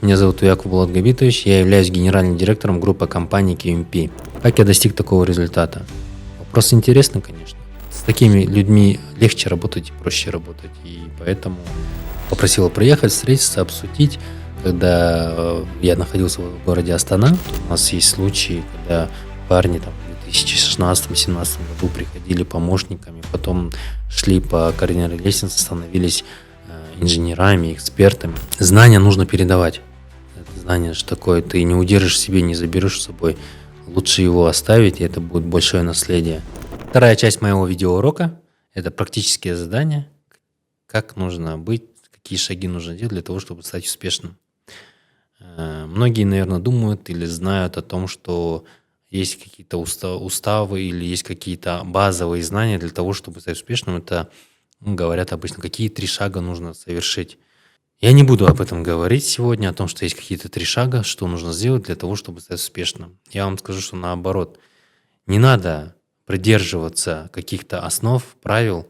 Меня зовут Яков Булатгабитович, я являюсь генеральным директором группы компании QMP. Как я достиг такого результата? Вопрос интересный, конечно. С такими людьми легче работать и проще работать, и поэтому попросил приехать, встретиться, обсудить. Когда я находился в городе Астана, у нас есть случаи, когда парни там в 2016-2017 году приходили помощниками, потом шли по карьерной лестнице, становились инженерами, экспертами. Знания нужно передавать. Это знание же такое, ты не удержишь себе, не заберешь с собой. Лучше его оставить, и это будет большое наследие. Вторая часть моего видеоурока – это практические задания. Как нужно быть, какие шаги нужно делать для того, чтобы стать успешным. Многие, наверное, думают или знают о том, что есть какие-то уставы или есть какие-то базовые знания для того, чтобы стать успешным. Это говорят обычно, какие 3 шага нужно совершить. Я не буду об этом говорить сегодня, о том, что есть какие-то 3 шага, что нужно сделать для того, чтобы стать успешным. Я вам скажу, что наоборот. Не надо придерживаться каких-то основ, правил.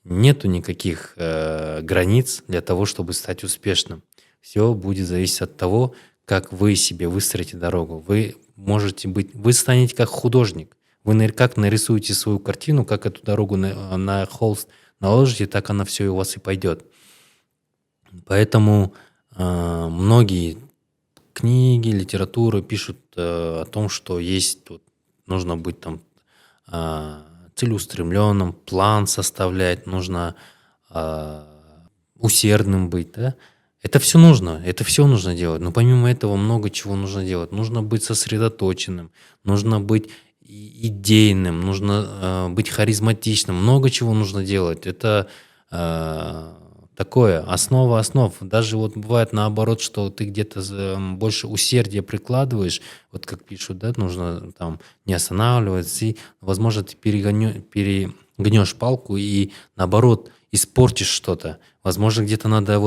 Нету никаких границ для того, чтобы стать успешным. Все будет зависеть от того, как вы себе выстроите дорогу. Вы станете как художник. Вы как нарисуете свою картину, как эту дорогу на холст наложите, так она все у вас и пойдет. Поэтому многие книги, литература пишут о том, что нужно быть там целеустремленным, план составлять, нужно усердным быть, да? Это все нужно делать. Но помимо этого много чего нужно делать. Нужно быть сосредоточенным, нужно быть идейным, нужно быть харизматичным. Много чего нужно делать. Это такое, основа основ. Даже вот бывает наоборот, что ты где-то больше усердия прикладываешь, вот как пишут, да, нужно там не останавливаться, и, возможно, ты перегнешь палку и наоборот испортишь что-то. Возможно, где-то надо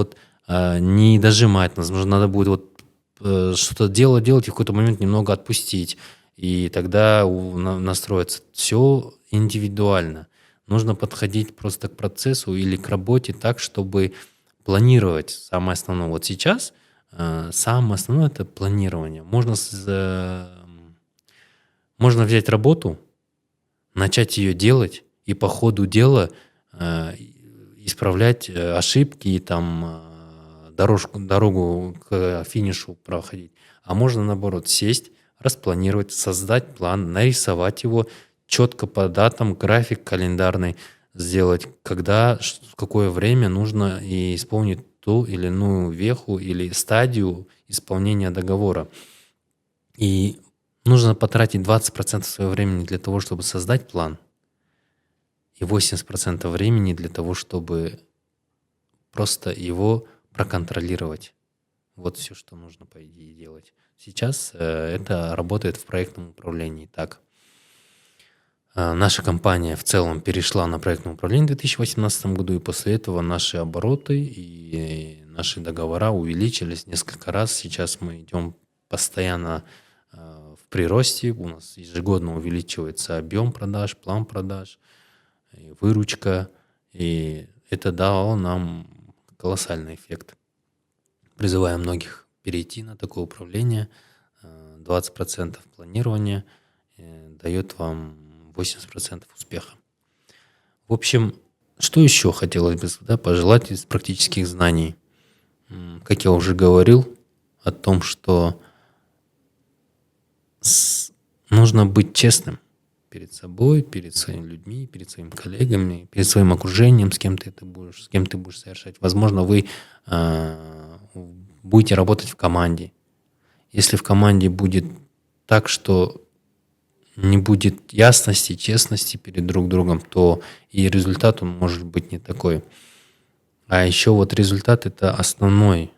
не дожимать, возможно, надо будет что-то делать и в какой-то момент немного отпустить, и тогда настроиться. Все индивидуально. Нужно подходить просто к процессу или к работе так, чтобы планировать самое основное. Вот сейчас самое основное – это планирование. Можно взять работу, начать ее делать и по ходу дела исправлять ошибки и дорогу к финишу проходить. А можно, наоборот, сесть, распланировать, создать план, нарисовать его, четко по датам, график календарный сделать, когда, в какое время нужно исполнить ту или иную веху или стадию исполнения договора. И нужно потратить 20% своего времени для того, чтобы создать план, и 80% времени для того, чтобы просто его проконтролировать. Вот все, что нужно, по идее, делать. Сейчас это работает в проектном управлении так. Наша компания в целом перешла на проектное управление в 2018 году, и после этого наши обороты и наши договора увеличились несколько раз. Сейчас мы идем постоянно в приросте. У нас ежегодно увеличивается объем продаж, план продаж, выручка. И это дало нам колоссальный эффект. Призываю многих перейти на такое управление. 20% планирования дает вам 80% успеха. В общем, что еще хотелось бы пожелать из практических знаний? Как я уже говорил о том, что нужно быть честным перед собой, перед своими людьми, перед своими коллегами, перед своим окружением, с кем ты будешь совершать. Возможно, вы будете работать в команде. Если в команде будет так, что не будет ясности, честности перед друг другом, то и результат он может быть не такой. А еще результат – это основной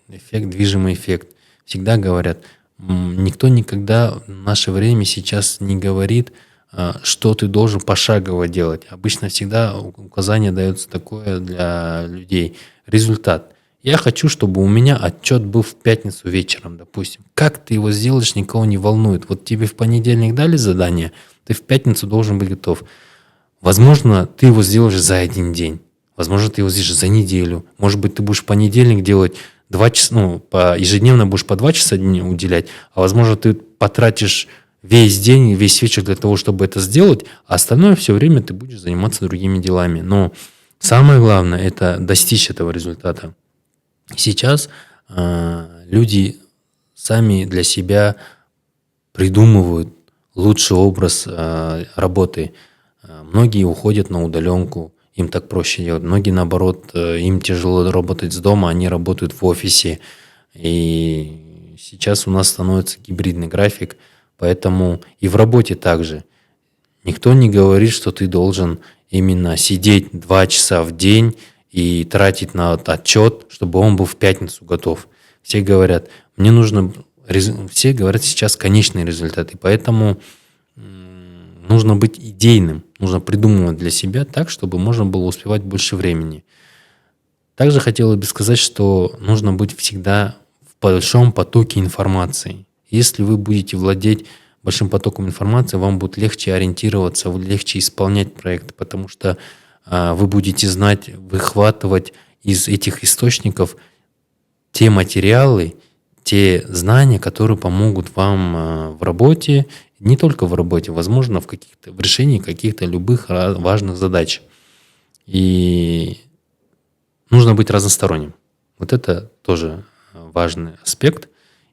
эффект, движимый эффект. Всегда говорят, никто никогда в наше время сейчас не говорит, что ты должен пошагово делать. Обычно всегда указание дается такое для людей. Результат. Я хочу, чтобы у меня отчет был в пятницу вечером, допустим. Как ты его сделаешь, никого не волнует. Вот тебе в понедельник дали задание, ты в пятницу должен быть готов. Возможно, ты его сделаешь за 1 день. Возможно, ты его сделаешь за неделю. Может быть, ты будешь в понедельник делать 2 часа, ежедневно будешь по 2 часа уделять, а возможно, ты потратишь весь день, весь вечер для того, чтобы это сделать, а остальное все время ты будешь заниматься другими делами. Но самое главное – это достичь этого результата. Сейчас люди сами для себя придумывают лучший образ работы. Многие уходят на удаленку, им так проще делать. Многие, наоборот, им тяжело работать с дома, они работают в офисе. И сейчас у нас становится гибридный график, поэтому и в работе также. Никто не говорит, что ты должен именно сидеть 2 часа в день и тратить на отчет, чтобы он был в пятницу готов. Все говорят, все говорят сейчас конечный результат, и поэтому нужно быть идейным, нужно придумывать для себя так, чтобы можно было успевать больше времени. Также хотелось бы сказать, что нужно быть всегда в большом потоке информации. Если вы будете владеть большим потоком информации, вам будет легче ориентироваться, легче исполнять проект, потому что вы будете знать, выхватывать из этих источников те материалы, те знания, которые помогут вам в работе, не только в работе, возможно, в решении каких-то любых важных задач. И нужно быть разносторонним. Вот это тоже важный аспект.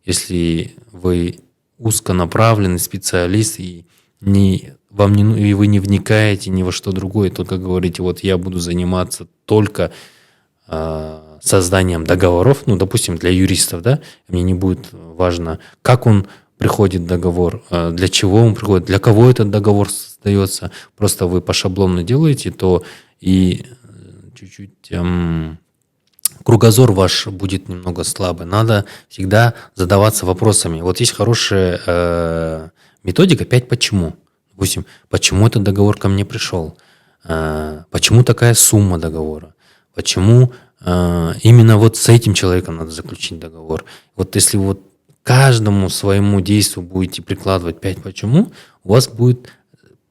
Если вы узконаправленный специалист и вы не вникаете ни во что другое, только говорите, вот я буду заниматься только созданием договоров, допустим, для юристов, да, мне не будет важно, как он приходит договор, для чего он приходит, для кого этот договор создается, просто вы по шаблону делаете, то и чуть-чуть кругозор ваш будет немного слабый. Надо всегда задаваться вопросами. Вот есть хорошая методика 5 «почему». Допустим, почему этот договор ко мне пришел? Почему такая сумма договора? Почему именно вот с этим человеком надо заключить договор? Вот если вот каждому своему действию будете прикладывать 5 «почему», у вас будет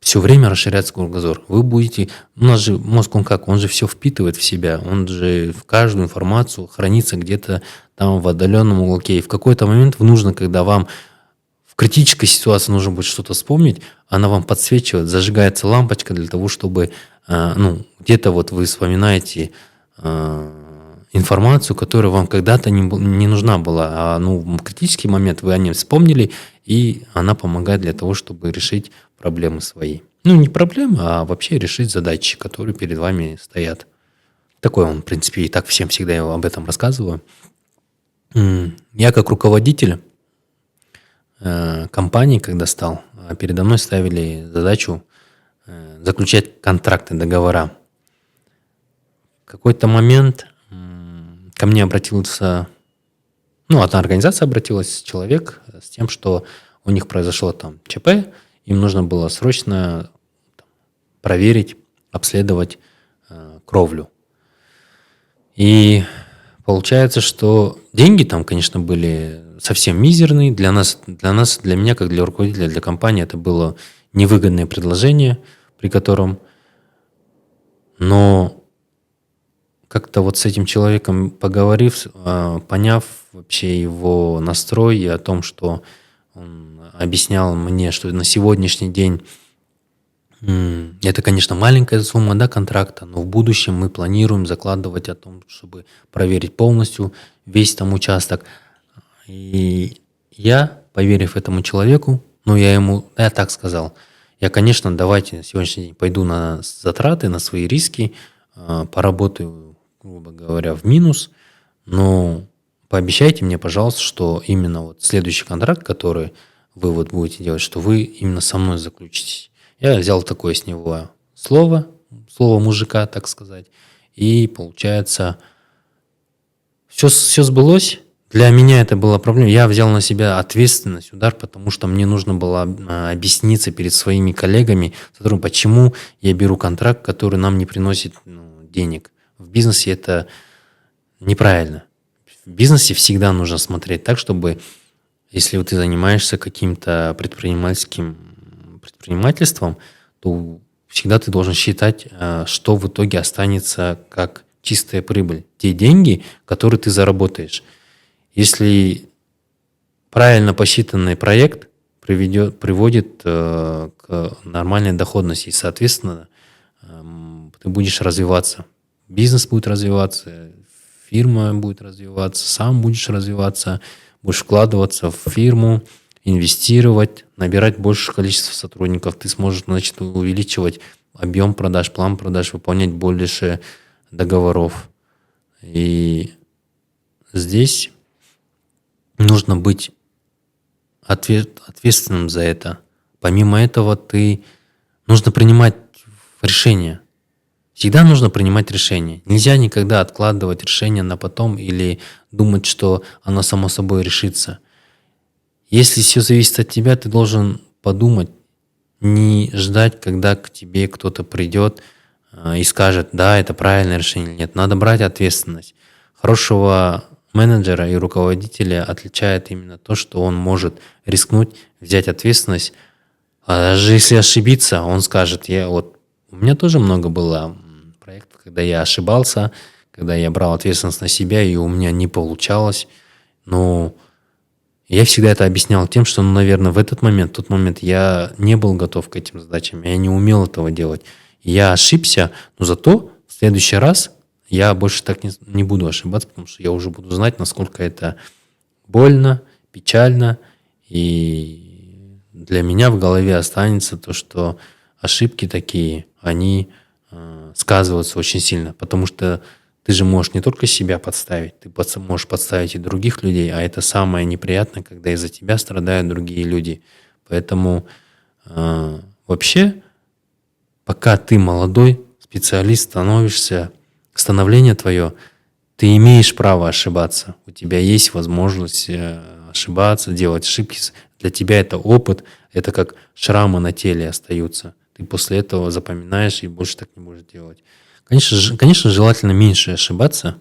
все время расширяться кругозор. Вы будете... У нас же мозг, он же все впитывает в себя. Он же в каждую информацию хранится где-то там в отдаленном уголке. И в какой-то момент нужно, когда вам в критической ситуации нужно будет что-то вспомнить, она вам подсвечивает, зажигается лампочка для того, чтобы где-то вот вы вспоминаете информацию, которая вам когда-то не нужна была, а в критический момент вы о ней вспомнили, и она помогает для того, чтобы решить проблемы свои. Не проблемы, а вообще решить задачи, которые перед вами стоят. Такой он, в принципе, и так всем всегда я об этом рассказываю. Я как руководитель компании, когда стал, передо мной ставили задачу заключать контракты, договора. В какой-то момент ко мне обратился, одна организация обратилась, человек, с тем, что у них произошло там ЧП, им нужно было срочно проверить, обследовать кровлю. И получается, что деньги там, конечно, были совсем мизерные. Для меня, как для руководителя, для компании, это было невыгодное предложение, при котором, но как-то вот с этим человеком поговорив, поняв вообще его настрой и о том, что он объяснял мне, что на сегодняшний день это, конечно, маленькая сумма, контракта, но в будущем мы планируем закладывать о том, чтобы проверить полностью весь там участок. И я, поверив этому человеку, я так сказал, я, конечно, давайте на сегодняшний день пойду на затраты, на свои риски, поработаю, грубо говоря, в минус, но пообещайте мне, пожалуйста, что именно вот следующий контракт, который вы вот будете делать, что вы именно со мной заключитесь. Я взял такое с него слово мужика, так сказать, и получается, все сбылось. Для меня это была проблема. Я взял на себя ответственность, удар, потому что мне нужно было объясниться перед своими коллегами, почему я беру контракт, который нам не приносит денег. В бизнесе это неправильно. В бизнесе всегда нужно смотреть так, чтобы, если ты занимаешься каким-то предпринимательством, то всегда ты должен считать, что в итоге останется как чистая прибыль, те деньги, которые ты заработаешь. Если правильно посчитанный проект приводит к нормальной доходности, и, соответственно, ты будешь развиваться. Бизнес будет развиваться, фирма будет развиваться, сам будешь развиваться, будешь вкладываться в фирму, инвестировать, набирать большее количество сотрудников. Ты сможешь, значит, увеличивать объем продаж, план продаж, выполнять больше договоров. И здесь нужно быть ответственным за это. Помимо этого, нужно принимать решения. Всегда нужно принимать решение. Нельзя никогда откладывать решение на потом или думать, что оно само собой решится. Если все зависит от тебя, ты должен подумать, не ждать, когда к тебе кто-то придет и скажет, да, это правильное решение. Нет, надо брать ответственность. Хорошего менеджера и руководителя отличает именно то, что он может рискнуть, взять ответственность. А даже если ошибиться, он скажет, у меня тоже много было проектов, когда я ошибался, когда я брал ответственность на себя, и у меня не получалось. Но я всегда это объяснял тем, что, наверное, в тот момент я не был готов к этим задачам, я не умел этого делать. Я ошибся, но зато в следующий раз я больше так не буду ошибаться, потому что я уже буду знать, насколько это больно, печально, и для меня в голове останется то, что ошибки такие, они сказываются очень сильно, потому что ты же можешь не только себя подставить, ты можешь подставить и других людей, а это самое неприятное, когда из-за тебя страдают другие люди. Поэтому вообще, пока ты молодой специалист становление твое, ты имеешь право ошибаться. У тебя есть возможность ошибаться, делать ошибки. Для тебя это опыт, это как шрамы на теле остаются. Ты после этого запоминаешь и больше так не будешь делать. Конечно, желательно меньше ошибаться.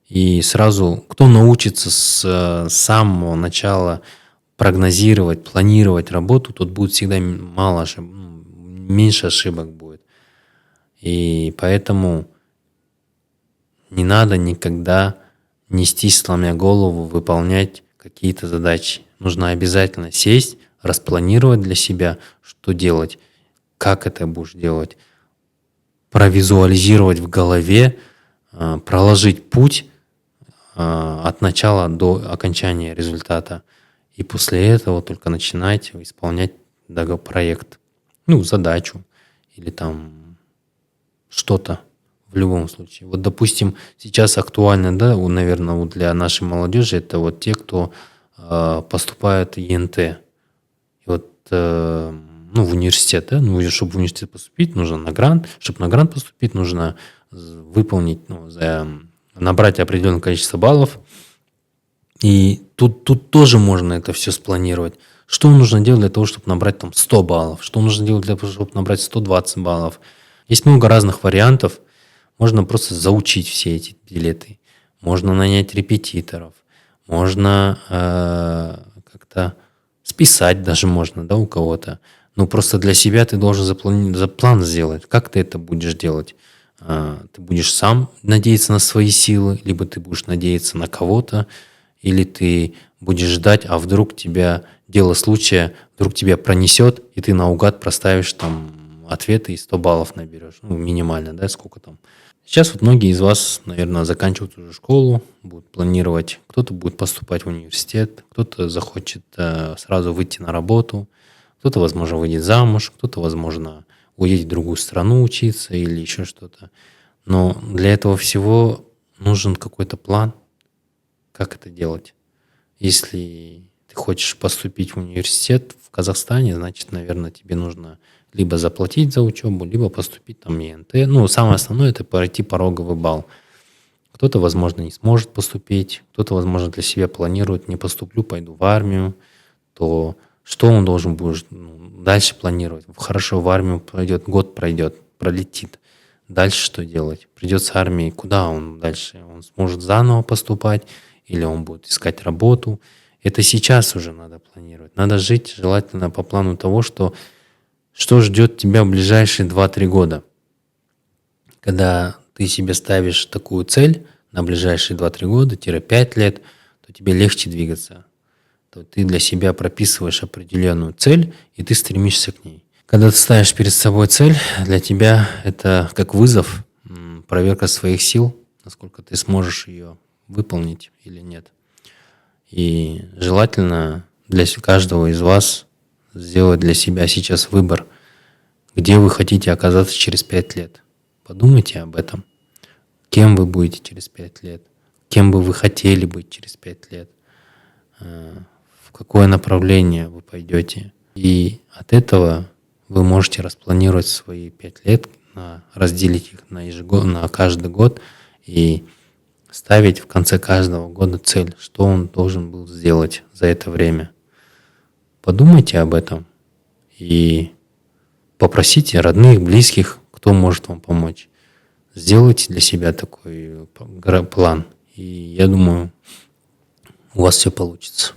И сразу, кто научится с самого начала прогнозировать, планировать работу, тот будет всегда меньше ошибок будет. И поэтому не надо никогда нести, сломя голову, выполнять какие-то задачи. Нужно обязательно сесть, распланировать для себя, что делать, как это будешь делать, провизуализировать в голове, проложить путь от начала до окончания результата. И после этого только начинать исполнять проект, задачу или там что-то в любом случае. Вот, допустим, сейчас актуально, наверное, для нашей молодежи, это те, кто поступает в ЕНТ. И в университет, чтобы в университет поступить, нужно на грант. Чтобы на грант поступить, нужно выполнить, набрать определенное количество баллов. И тут тоже можно это все спланировать. Что нужно делать для того, чтобы набрать 100 баллов? Что нужно делать для того, чтобы набрать 120 баллов? Есть много разных вариантов. Можно просто заучить все эти билеты. Можно нанять репетиторов. Можно как-то списать даже можно, у кого-то. Но просто для себя ты должен план сделать. Как ты это будешь делать? Ты будешь сам надеяться на свои силы, либо ты будешь надеяться на кого-то, или ты будешь ждать, а вдруг дело случая, вдруг тебя пронесет, и ты наугад проставишь ответы и 100 баллов наберешь. Минимально, сколько там. Сейчас многие из вас, наверное, заканчивают уже школу, будут планировать, кто-то будет поступать в университет, кто-то захочет сразу выйти на работу, кто-то, возможно, выйдет замуж, кто-то, возможно, уедет в другую страну учиться или еще что-то. Но для этого всего нужен какой-то план, как это делать. Если ты хочешь поступить в университет в Казахстане, значит, наверное, тебе нужно либо заплатить за учебу, либо поступить в ЕНТ. Самое основное – это пройти пороговый балл. Кто-то, возможно, не сможет поступить, кто-то, возможно, для себя планирует, не поступлю, пойду в армию, то что он должен будет дальше планировать? Хорошо, в армию пройдет, год пролетит. Дальше что делать? Придется армии, куда он дальше? Он сможет заново поступать или он будет искать работу? Это сейчас уже надо планировать. Надо жить желательно по плану того, что ждет тебя в ближайшие 2-3 года. Когда ты себе ставишь такую цель на ближайшие 2-3 года-5 лет, то тебе легче двигаться. То ты для себя прописываешь определенную цель, и ты стремишься к ней. Когда ты ставишь перед собой цель, для тебя это как вызов, проверка своих сил, насколько ты сможешь ее выполнить или нет. И желательно для каждого из вас сделать для себя сейчас выбор, где вы хотите оказаться через 5 лет. Подумайте об этом. Кем вы будете через 5 лет? Кем бы вы хотели быть через 5 лет? В какое направление вы пойдете? И от этого вы можете распланировать свои 5 лет, разделить их на каждый год и ставить в конце каждого года цель, что он должен был сделать за это время. Подумайте об этом и попросите родных, близких, кто может вам помочь. Сделайте для себя такой план. И я думаю, у вас все получится.